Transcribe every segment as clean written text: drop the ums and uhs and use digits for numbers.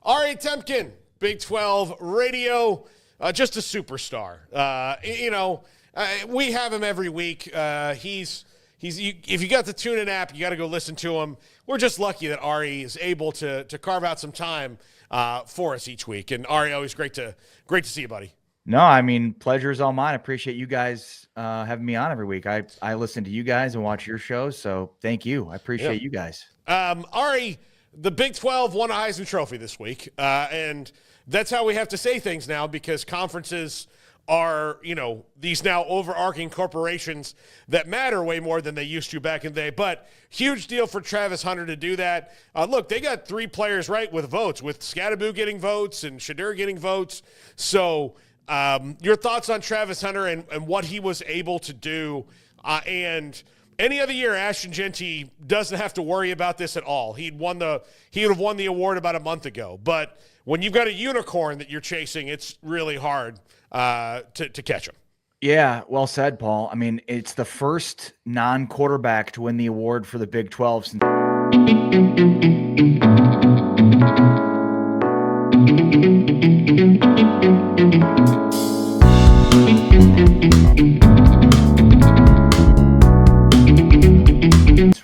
Ari Temkin, Big 12 radio, just a superstar. We have him every week. If you got the TuneIn app, you got to go listen to him. We're just lucky that Ari is able to carve out some time for us each week. And Ari, always great to see you, buddy. No, I mean, pleasure is all mine. I appreciate you guys having me on every week. I listen to you guys and watch your shows, so thank you. I appreciate you guys. Ari, the Big 12 won a Heisman Trophy this week, and that's how we have to say things now because conferences are, these now overarching corporations that matter way more than they used to back in the day. But huge deal for Travis Hunter to do that. Look, they got 3 players right with votes, with Scadaboo getting votes and Shadur getting votes. So your thoughts on Travis Hunter and what he was able to do. And any other year, Ashton Jeanty doesn't have to worry about this at all. He would have won the award about a month ago. But when you've got a unicorn that you're chasing, it's really hard to catch him. Yeah, well said, Paul. I mean, it's the first non-quarterback to win the award for the Big 12 since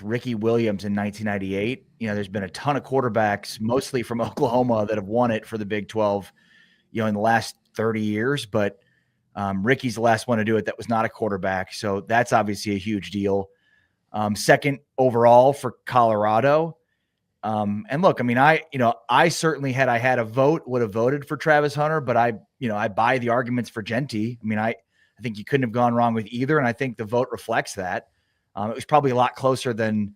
Ricky Williams in 1998. There's been a ton of quarterbacks, mostly from Oklahoma, that have won it for the Big 12, in the last 30 years. But Ricky's the last one to do it that was not a quarterback. So that's obviously a huge deal. Second overall for Colorado. And look, I mean, I certainly had I had a vote, would have voted for Travis Hunter, but I buy the arguments for Jeanty. I mean, I think you couldn't have gone wrong with either. And I think the vote reflects that. It was probably a lot closer than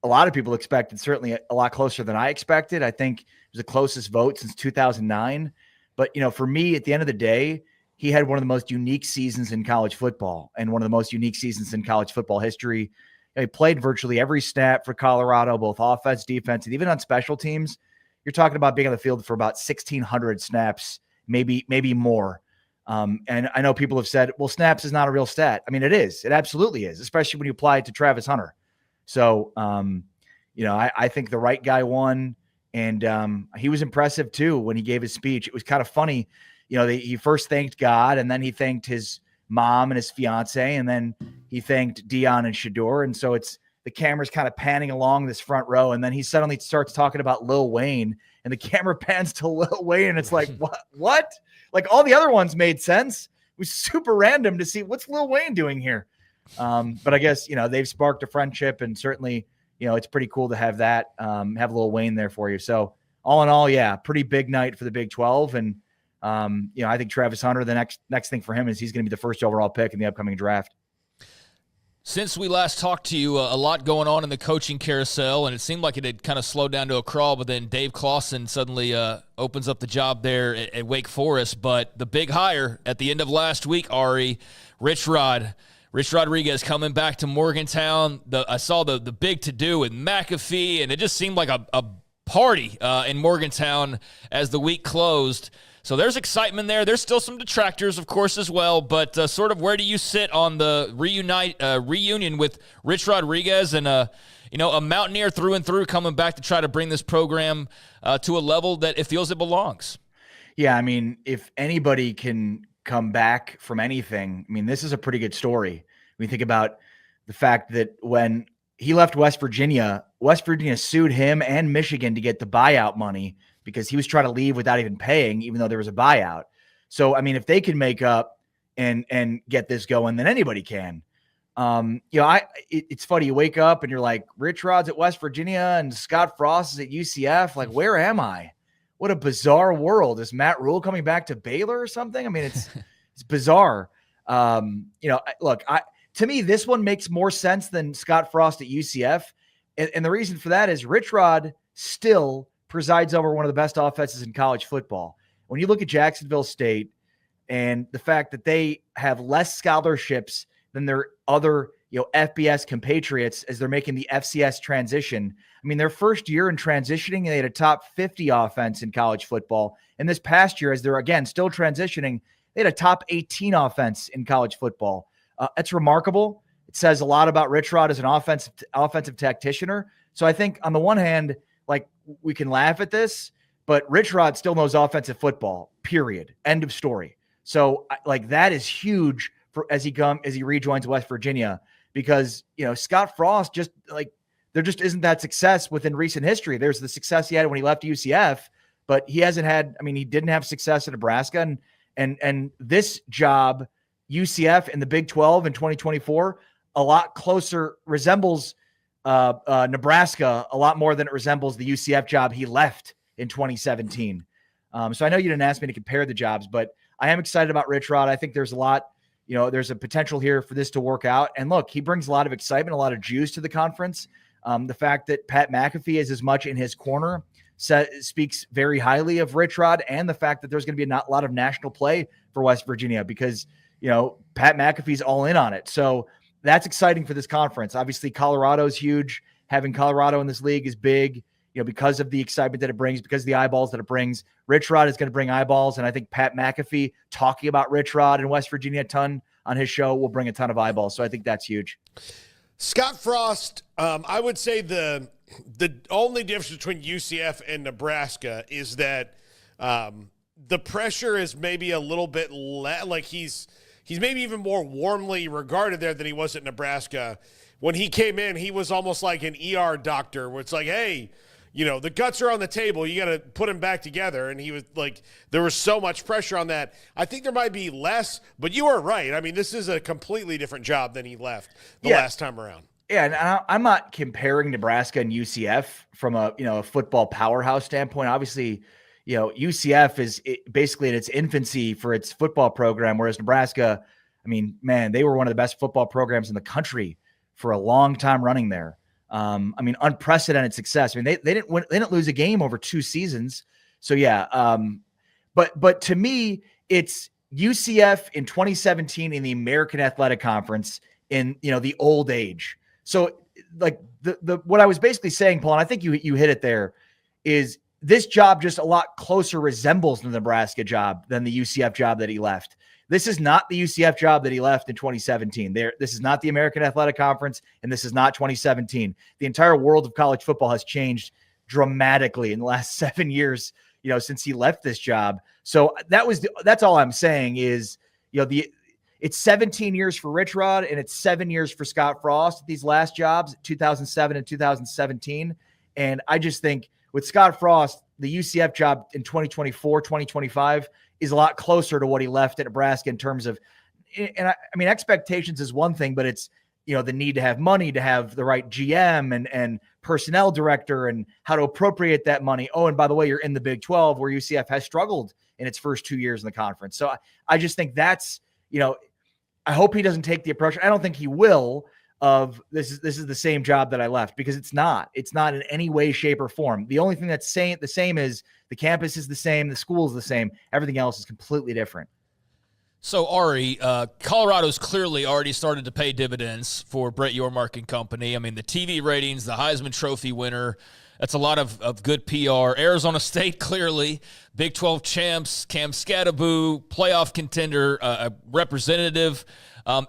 a lot of people expected, certainly a lot closer than I expected. I think it was the closest vote since 2009. But, for me, at the end of the day, he had one of the most unique seasons in college football and one of the most unique seasons in college football history. He played virtually every snap for Colorado, both offense, defense, and even on special teams. You're talking about being on the field for about 1,600 snaps, maybe more. And I know people have said, well, snaps is not a real stat. I mean, it is. It absolutely is, especially when you apply it to Travis Hunter. So, I think the right guy won. And he was impressive, too, when he gave his speech. It was kind of funny. He first thanked God, and then he thanked his mom and his fiance, and then he thanked Dion and Shadur. And so the camera's kind of panning along this front row, and then he suddenly starts talking about Lil Wayne, and the camera pans to Lil Wayne, and it's like, what? Like all the other ones made sense. It was super random to see what's Lil Wayne doing here. But I guess, they've sparked a friendship, and certainly, it's pretty cool to have that, have Lil Wayne there for you. So all in all, yeah, pretty big night for the Big 12. And, I think Travis Hunter, the next thing for him is he's going to be the first overall pick in the upcoming draft. Since we last talked to you, a lot going on in the coaching carousel, and it seemed like it had kind of slowed down to a crawl, but then Dave Clawson suddenly opens up the job there at Wake Forest. But the big hire at the end of last week, Ari, Rich Rodriguez coming back to Morgantown. I saw the big to-do with McAfee, and it just seemed like a party in Morgantown as the week closed. So there's excitement there. There's still some detractors, of course, as well. But sort of where do you sit on the reunion with Rich Rodriguez and a Mountaineer through and through coming back to try to bring this program to a level that it feels it belongs? Yeah, I mean, if anybody can come back from anything, I mean, this is a pretty good story. When you think about the fact that when he left West Virginia sued him and Michigan to get the buyout money because he was trying to leave without even paying, even though there was a buyout. So, I mean, if they can make up and get this going, then anybody can. It's funny. You wake up and you're like, Rich Rod's at West Virginia and Scott Frost is at UCF. Like, where am I? What a bizarre world. Is Matt Rule coming back to Baylor or something? I mean, it's bizarre. Look, to me, this one makes more sense than Scott Frost at UCF. And the reason for that is Rich Rod still presides over one of the best offenses in college football. When you look at Jacksonville State and the fact that they have less scholarships than their other, FBS compatriots as they're making the FCS transition. I mean, their first year in transitioning, they had a top 50 offense in college football. And this past year, as they're, again, still transitioning, they had a top 18 offense in college football. That's remarkable. It says a lot about Rich Rod as an offensive tacticianer. So I think on the one hand, like, we can laugh at this, but Rich Rod still knows offensive football, period. End of story. So like that is huge for as he rejoins West Virginia, because, Scott Frost just like, there just isn't that success within recent history. There's the success he had when he left UCF, but he hasn't had, he didn't have success in Nebraska, and this job, UCF in the Big 12 in 2024, a lot closer resembles Nebraska a lot more than it resembles the UCF job he left in 2017. So I know you didn't ask me to compare the jobs, but I am excited about Rich Rod. I think there's a lot, there's a potential here for this to work out. And look, he brings a lot of excitement, a lot of juice to the conference. The fact that Pat McAfee is as much in his corner speaks very highly of Rich Rod, and the fact that there's going to be a lot of national play for West Virginia because, Pat McAfee's all in on it. So that's exciting for this conference. Obviously, Colorado's huge. Having Colorado in this league is big, because of the excitement that it brings, because of the eyeballs that it brings. Rich Rod is going to bring eyeballs, and I think Pat McAfee talking about Rich Rod in West Virginia a ton on his show will bring a ton of eyeballs. So I think that's huge. Scott Frost, I would say the only difference between UCF and Nebraska is that the pressure is maybe a little bit like he's maybe even more warmly regarded there than he was at Nebraska. When he came in, he was almost like an ER doctor where it's like, hey, the guts are on the table. You got to put them back together. And he was like, there was so much pressure on that. I think there might be less, but you are right. This is a completely different job than he left the last time around. Yeah, and I'm not comparing Nebraska and UCF from a football powerhouse standpoint. Obviously, UCF is basically in its infancy for its football program, whereas Nebraska, they were one of the best football programs in the country for a long time running there. Unprecedented success. They didn't lose a game over 2 seasons. So yeah. But to me, it's UCF in 2017 in the American Athletic Conference in, the old age. So like what I was basically saying, Paul, and I think you hit it there, is this job just a lot closer resembles the Nebraska job than the UCF job that he left. This is not the UCF job that he left in 2017. This is not the American Athletic Conference, and this is not 2017. The entire world of college football has changed dramatically in the last 7 years, since he left this job. So that's all I'm saying is, it's 17 years for Rich Rod, and it's 7 years for Scott Frost, these last jobs, 2007 and 2017. And I just think with Scott Frost, the UCF job in 2024, 2025 is a lot closer to what he left at Nebraska in terms of, and expectations is one thing, but it's, the need to have money, to have the right GM and personnel director and how to appropriate that money. Oh, and by the way, you're in the Big 12 where UCF has struggled in its first 2 years in the conference. So I just think that's, I hope he doesn't take the approach. I don't think he will of this is the same job that I left, because it's not in any way, shape, or form. The only thing that's the same is the campus is the same, the school is the same. Everything else is completely different. So, Ari, Colorado's clearly already started to pay dividends for Brett Yormark and company. The TV ratings, the Heisman Trophy winner, that's a lot of good PR. Arizona State, clearly, Big 12 champs, Cam Skattebo, playoff contender, representative.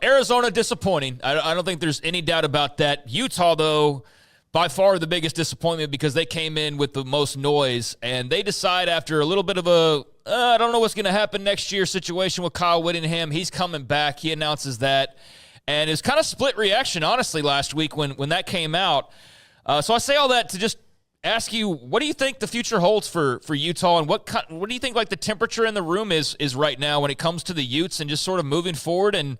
Arizona, disappointing. I don't think there's any doubt about that. Utah, though, by far the biggest disappointment because they came in with the most noise, and they decide after a little bit of a I don't know what's going to happen next year situation with Kyle Whittingham. He's coming back. He announces that. And it was kind of split reaction, honestly, last week when that came out. So I say all that to just ask you, what do you think the future holds for Utah, and what do you think like the temperature in the room is right now when it comes to the Utes and just sort of moving forward? And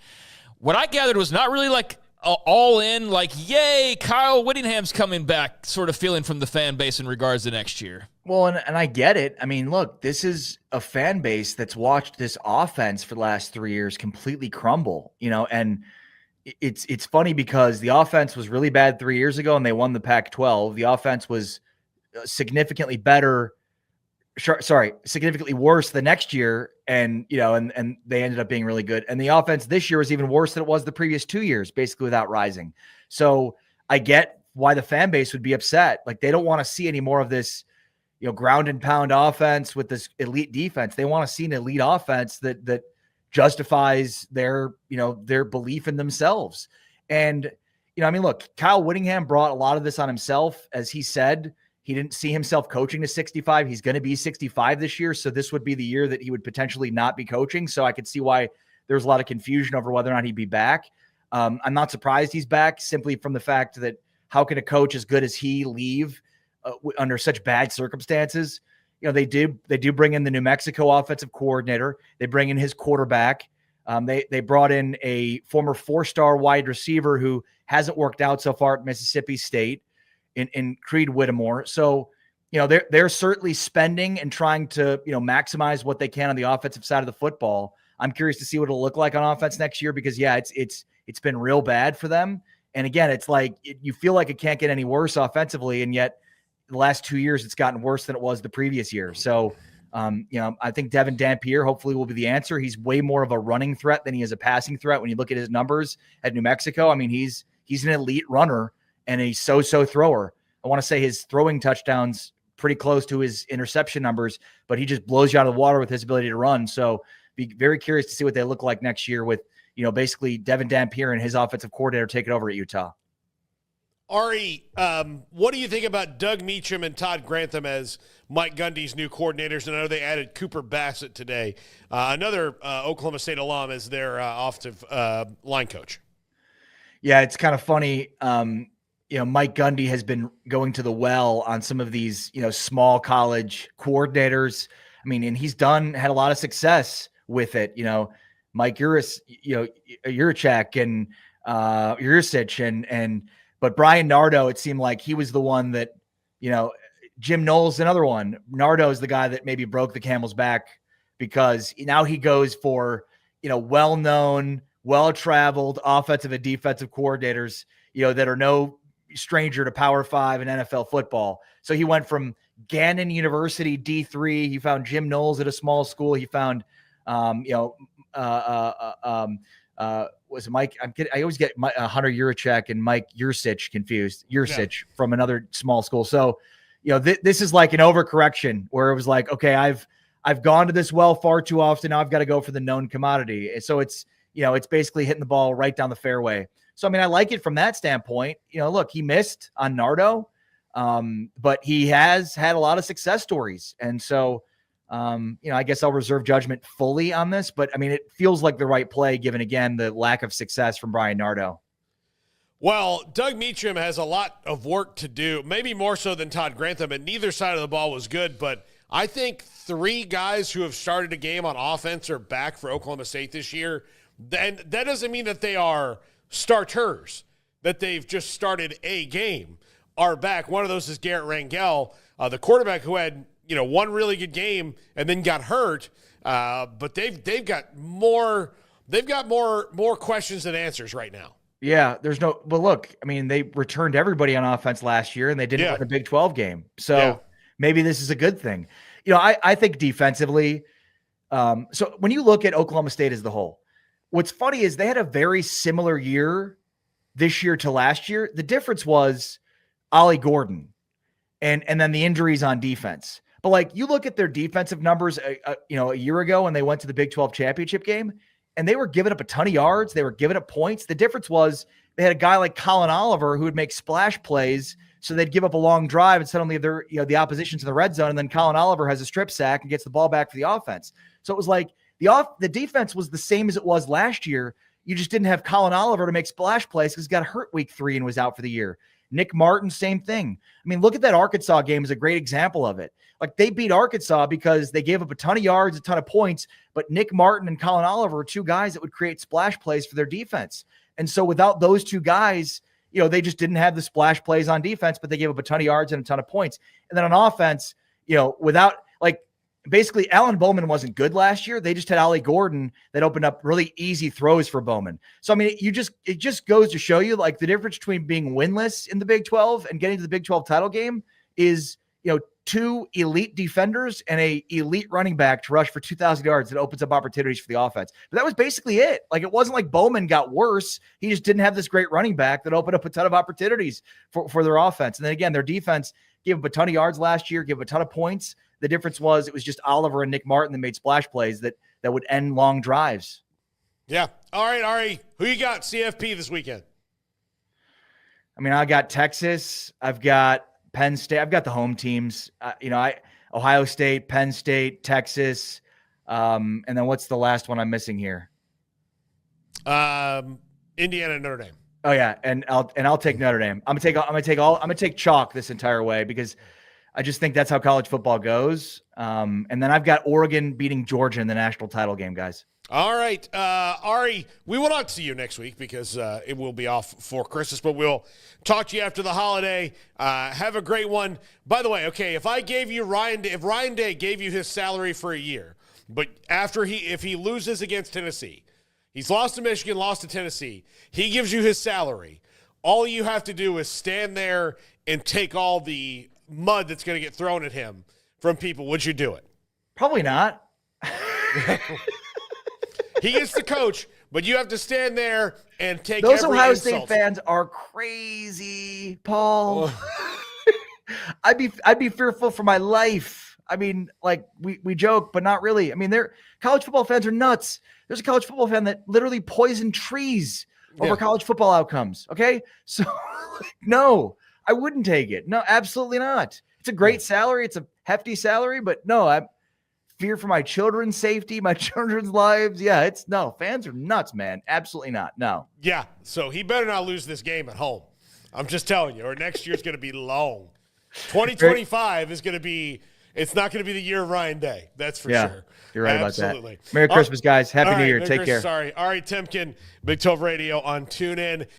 what I gathered was not really like all in, like, yay, Kyle Whittingham's coming back sort of feeling from the fan base in regards to next year. Well, and I get it. Look, this is a fan base that's watched this offense for the last 3 years completely crumble, and it's funny because the offense was really bad 3 years ago and they won the Pac-12. The offense was significantly worse the next year. And, and they ended up being really good. And the offense this year was even worse than it was the previous 2 years, basically without rising. So I get why the fan base would be upset. Like, they don't want to see any more of this, ground and pound offense with this elite defense. They want to see an elite offense that justifies their belief in themselves. And, look, Kyle Whittingham brought a lot of this on himself. As he said, He didn't see himself coaching to 65. He's going to be 65 this year. So this would be the year that he would potentially not be coaching. So I could see why there's a lot of confusion over whether or not he'd be back. I'm not surprised he's back, simply from the fact that how can a coach as good as he leave under such bad circumstances? They do bring in the New Mexico offensive coordinator. They bring in his quarterback. They brought in a former 4-star wide receiver who hasn't worked out so far at Mississippi State in Creed Whittemore. So, they're certainly spending and trying to, maximize what they can on the offensive side of the football. I'm curious to see what it'll look like on offense next year because, it's been real bad for them. And again, it's like you feel like it can't get any worse offensively, and yet the last 2 years it's gotten worse than it was the previous year. So, I think Devin Dampier hopefully will be the answer. He's way more of a running threat than he is a passing threat. When you look at his numbers at New Mexico, I mean, he's an elite runner and a so-so thrower. I want to say his throwing touchdowns pretty close to his interception numbers, but he just blows you out of the water with his ability to run. So be very curious to see what they look like next year with, basically Devin Dampier and his offensive coordinator taking over at Utah. Ari, what do you think about Doug Meacham and Todd Grantham as Mike Gundy's new coordinators? And I know they added Cooper Bassett today, another Oklahoma State alum, as their offensive line coach. Yeah, it's kind of funny. Mike Gundy has been going to the well on some of these, small college coordinators. I mean, and he's had a lot of success with it. Mike Yurachek and Yurcich but Brian Nardo, it seemed like he was the one that, Jim Knowles, another one. Nardo is the guy that maybe broke the camel's back because now he goes for, well-known, well-traveled offensive and defensive coordinators, that are no stranger to Power 5 and NFL football. So he went from Gannon University D3. He found Jim Knowles at a small school. He found, was Mike? I always get Hunter Yurachek and Mike Yurcich confused. From another small school. So, this is like an overcorrection where it was like, okay, I've gone to this well far too often. Now I've got to go for the known commodity. So it's basically hitting the ball right down the fairway. So, I mean, I like it from that standpoint. Look, he missed on Nardo, but he has had a lot of success stories. And so, I guess I'll reserve judgment fully on this, but I mean, it feels like the right play given, again, the lack of success from Brian Nardo. Well, Doug Meacham has a lot of work to do, maybe more so than Todd Grantham, and neither side of the ball was good, but I think 3 guys who have started a game on offense are back for Oklahoma State this year. And that doesn't mean that they are starters, that they've just started a game, are back. One of those is Garrett Rangel, the quarterback who had, one really good game and then got hurt. But they've got more questions than answers right now. Yeah, but look, I mean, they returned everybody on offense last year and they didn't win a Big 12 game. So maybe this is a good thing. I think defensively, so when you look at Oklahoma State as the whole, what's funny is they had a very similar year this year to last year. The difference was Ollie Gordon and then the injuries on defense. But like you look at their defensive numbers, a year ago when they went to the Big 12 championship game, and they were giving up a ton of yards. They were giving up points. The difference was they had a guy like Colin Oliver who would make splash plays. So they'd give up a long drive and suddenly they're, the opposition to the red zone. And then Colin Oliver has a strip sack and gets the ball back for the offense. So it was like the defense was the same as it was last year. You just didn't have Colin Oliver to make splash plays because he got hurt week 3 and was out for the year. Nick Martin, same thing. I mean, look at that Arkansas game as a great example of it. Like they beat Arkansas because they gave up a ton of yards, a ton of points, but Nick Martin and Colin Oliver are 2 guys that would create splash plays for their defense. And so without those 2 guys, they just didn't have the splash plays on defense, but they gave up a ton of yards and a ton of points. And then on offense, without basically Alan Bowman wasn't good last year. They just had Ollie Gordon that opened up really easy throws for Bowman. So, I mean, it just goes to show you like the difference between being winless in the Big 12 and getting to the Big 12 title game is, 2 elite defenders and a elite running back to rush for 2,000 yards that opens up opportunities for the offense. But that was basically it. Like, it wasn't like Bowman got worse. He just didn't have this great running back that opened up a ton of opportunities for their offense. And then again, their defense gave up a ton of yards last year, gave up a ton of points. The difference was it was just Oliver and Nick Martin that made splash plays that would end long drives. Yeah. All right, Ari, who you got CFP this weekend? I mean, I got Texas. I've got Penn State. I've got the home teams. Ohio State, Penn State, Texas, and then what's the last one I'm missing here? Indiana, Notre Dame. Oh yeah, and I'll take Notre Dame. I'm gonna take chalk this entire way because I just think that's how college football goes. And then I've got Oregon beating Georgia in the national title game, guys. All right, Ari, we will not see you next week because it will be off for Christmas, but we'll talk to you after the holiday. Have a great one. By the way, okay, if Ryan Day gave you his salary for a year, but if he loses against Tennessee, he's lost to Michigan, lost to Tennessee, he gives you his salary. All you have to do is stand there and take all the mud that's going to get thrown at him from people. Would you do it? Probably not. He gets the coach, but you have to stand there and take those every Ohio insult. State fans are crazy, Paul. I'd be fearful for my life. I mean, like we joke, but not really. I mean, college football fans are nuts. There's a college football fan that literally poisoned trees over college football outcomes. Okay, so no, I wouldn't take it. No, absolutely not. It's a great salary. It's a hefty salary, but no, I fear for my children's safety, my children's lives. Yeah, fans are nuts, man. Absolutely not. No. Yeah, so he better not lose this game at home. I'm just telling you, or next year's going to be long. 2025 is going to be, it's not going to be the year of Ryan Day. That's for sure. You're right Absolutely. about that. Merry Christmas, guys. Happy New Year. Merry Take Christmas, care. Sorry. Ari Temkin, Big 12 Radio on TuneIn.